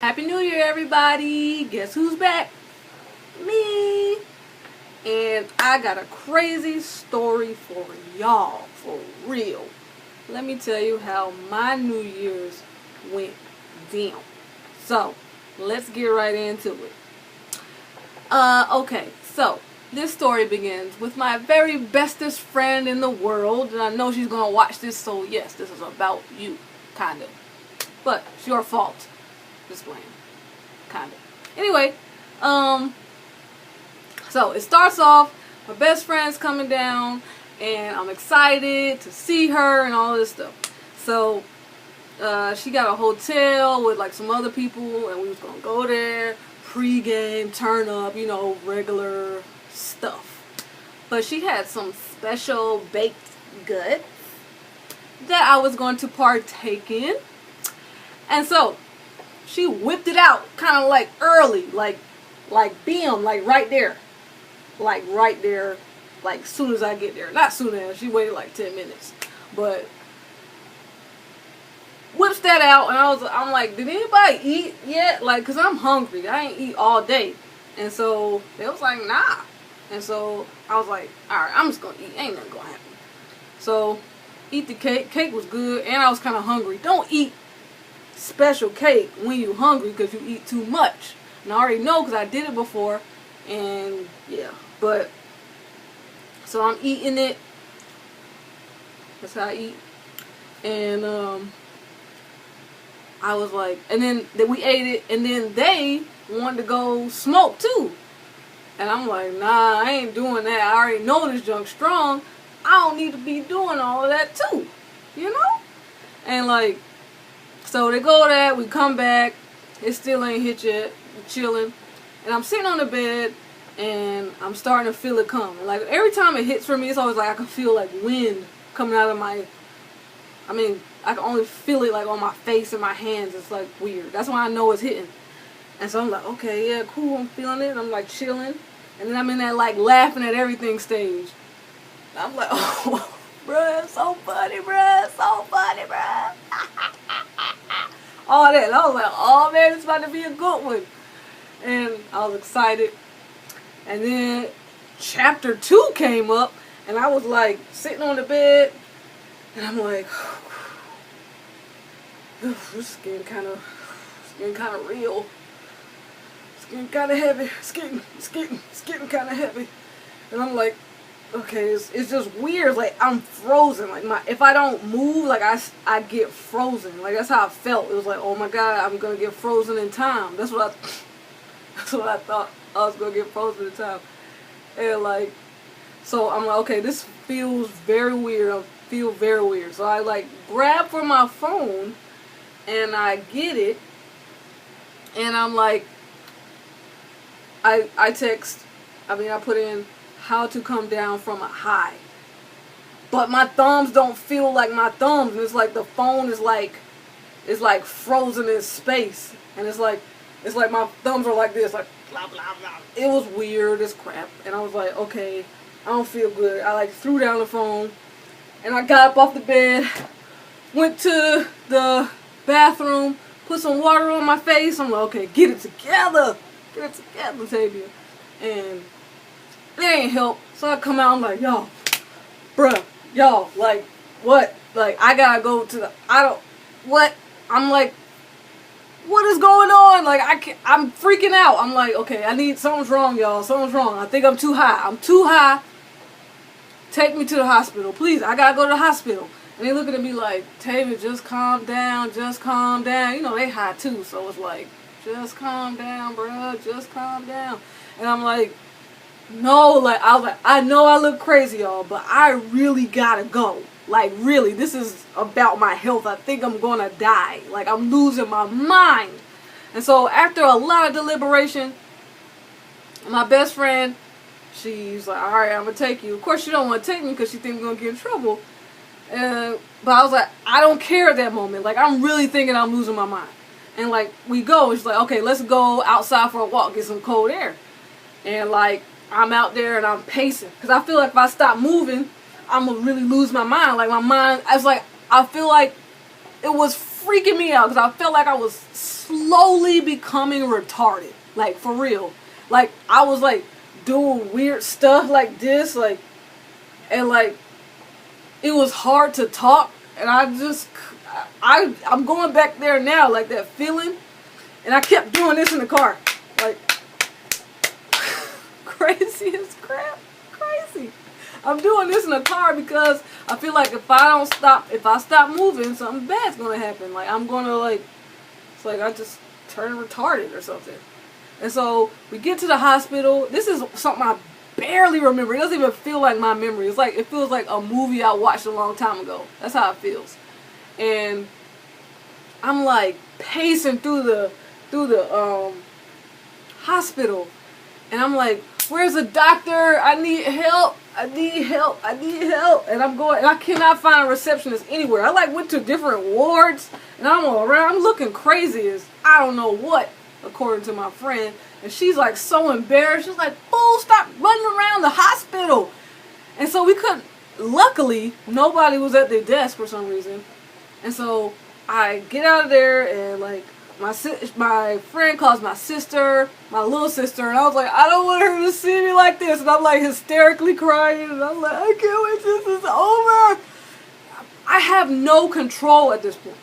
Happy New Year, everybody! Guess who's back? Me! And I got a crazy story for y'all, for real. Let me tell you how my New Year's went down. So, let's get right into it. Okay, so this story begins with my very bestest friend in the world, and I know she's gonna watch this, so yes, this is about you, kind of. But it's your fault. Just playing. Kind of. Anyway, so it starts off, my best friend's coming down, and I'm excited to see her and all this stuff. So, she got a hotel with like some other people, and we was gonna go there, pregame, turn up, regular stuff. But she had some special baked goods that I was going to partake in. And so, she whipped it out kind of like early, like bam, like right there. Like soon as I get there. Not soon as, she waited like 10 minutes. But whips that out, and I'm like, did anybody eat yet? Like, cause I'm hungry. I ain't eat all day. And so they was like, nah. And so I was like, alright, I'm just gonna eat. Ain't nothing gonna happen. So eat the cake. Cake was good, and I was kind of hungry. Don't eat special cake when you hungry because you eat too much. And I already know because I did it before. And yeah, but so I'm eating it. That's how I eat. And I was like, and then we ate it, and then they wanted to go smoke too. And I'm like, nah, I ain't doing that. I already know this junk strong. I don't need to be doing all of that too, And like, so they go there, we come back, it still ain't hit yet, we're chilling, and I'm sitting on the bed, and I'm starting to feel it come. Like, every time it hits for me, it's always like I can feel like wind coming out of I can only feel it like on my face and my hands. It's like weird. That's why I know it's hitting. And so I'm like, okay, yeah, cool, I'm feeling it, I'm like chilling, and then I'm in that like laughing at everything stage. I'm like, oh, bruh, it's so funny, bruh, it's so funny, bruh. All that. And I was like, oh man, it's about to be a good one. And I was excited. And then chapter 2 came up, and I was like sitting on the bed, and I'm like, this is getting kind of real. It's getting kind of heavy. It's getting kind of heavy. And I'm like, okay, it's just weird. Like, I'm frozen. Like, if I don't move, like, I get frozen. Like, that's how I felt. It was like, oh my God, I'm gonna get frozen in time. That's what I thought. I was gonna get frozen in time. And like, so I'm like, okay, this feels very weird. I feel very weird. So I like grab for my phone, and I get it, and I'm like, I put in how to come down from a high. But my thumbs don't feel like my thumbs. And it's like the phone is like frozen in space. And it's like my thumbs are like this, like blah blah blah. It was weird as crap. And I was like, okay, I don't feel good. I like threw down the phone, and I got up off the bed, went to the bathroom, put some water on my face. I'm like, okay, get it together. Get it together, Tavia. And it ain't help. So I come out, I'm like, y'all, like, what? Like, I gotta go to the, what? I'm like, what is going on? Like, I'm freaking out. I'm like, okay, something's wrong, y'all. Something's wrong. I think I'm too high. I'm too high. Take me to the hospital. Please, I gotta go to the hospital. And they looking at me like, Tavia, just calm down. Just calm down. They high too. So it's like, just calm down, bruh. Just calm down. And I'm like, no, like, I was like, I know I look crazy, y'all, but I really gotta go. Like, really, this is about my health. I think I'm gonna die. Like, I'm losing my mind. And so, after a lot of deliberation, my best friend, she's like, alright, I'm gonna take you. Of course, she don't want to take me because she thinks I'm gonna get in trouble. But I was like, I don't care at that moment. Like, I'm really thinking I'm losing my mind. And, like, we go, and she's like, okay, let's go outside for a walk, get some cold air. And, like, I'm out there and I'm pacing. Because I feel like if I stop moving, I'm going to really lose my mind. Like, my mind, I feel like it was freaking me out because I felt like I was slowly becoming retarded. Like, for real. Like, I was, like, doing weird stuff like this, like, and, like, it was hard to talk, and I'm going back there now, like, that feeling, and I kept doing this in the car, like, crazy as crap, crazy. I'm doing this in the car because I feel like if I stop moving, something bad's gonna happen. Like, I'm gonna, like, it's like I just turned retarded or something. And so we get to the hospital. This is something I barely remember. It doesn't even feel like my memory. It's like, it feels like a movie I watched a long time ago. That's how it feels. And I'm like pacing through the hospital, and I'm like, where's the doctor? I need help. I need help. I need help. And I'm going, and I cannot find a receptionist anywhere. I like went to different wards, and I'm all around. I'm looking crazy as I don't know what, according to my friend. And she's like so embarrassed. She's like, fool, stop running around the hospital. And so we couldn't, luckily, nobody was at their desk for some reason. And so I get out of there, and like, my friend calls my sister, my little sister, and I was like, I don't want her to see me like this. And I'm like hysterically crying, and I'm like, I can't wait till this is over. I have no control at this point.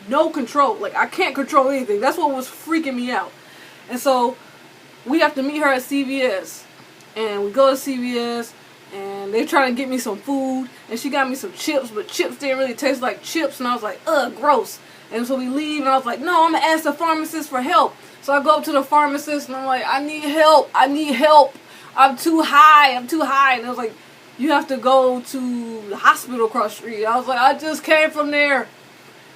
No control. Like, I can't control anything. That's what was freaking me out. And so we have to meet her at CVS. And we go to CVS, and they're trying to get me some food. And she got me some chips, but chips didn't really taste like chips. And I was like, ugh, gross. And so we leave, and I was like, no, I'm going to ask the pharmacist for help. So I go up to the pharmacist, and I'm like, I need help. I need help. I'm too high. I'm too high. And I was like, you have to go to the hospital across the street. I was like, I just came from there.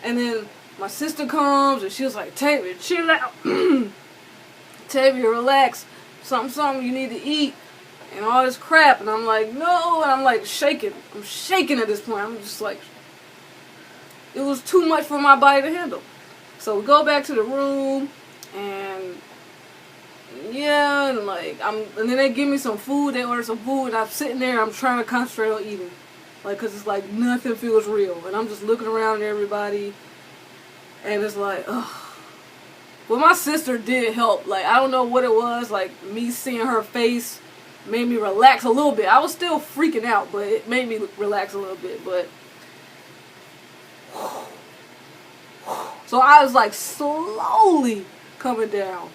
And then my sister comes, and she was like, Tavia, chill out. Tavia, relax. Something you need to eat. And all this crap. And I'm like, no. And I'm like shaking. I'm shaking at this point. I'm just like, it was too much for my body to handle. So we go back to the room, and yeah, and like and then they give me some food. They order some food, and I'm sitting there. I'm trying to concentrate on eating, like, cause it's like nothing feels real, and I'm just looking around at everybody, and it's like, ugh. Well, my sister did help. Like, I don't know what it was. Like, me seeing her face made me relax a little bit. I was still freaking out, but it made me relax a little bit. But so I was like slowly coming down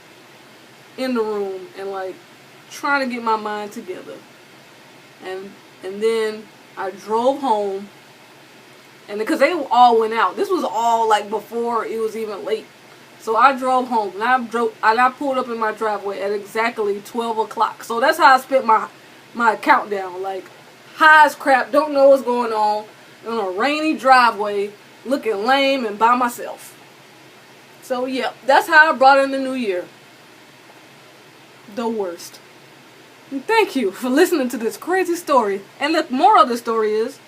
in the room and like trying to get my mind together. And then I drove home, and because they all went out. This was all like before it was even late. So I drove home, and I pulled up in my driveway at exactly 12 o'clock. So that's how I spent my countdown. Like, high as crap, don't know what's going on a rainy driveway, looking lame and by myself. So yeah, that's how I brought in the new year. The worst. And thank you for listening to this crazy story. And the moral of the story is,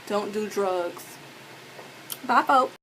don't do drugs. Bye, folks.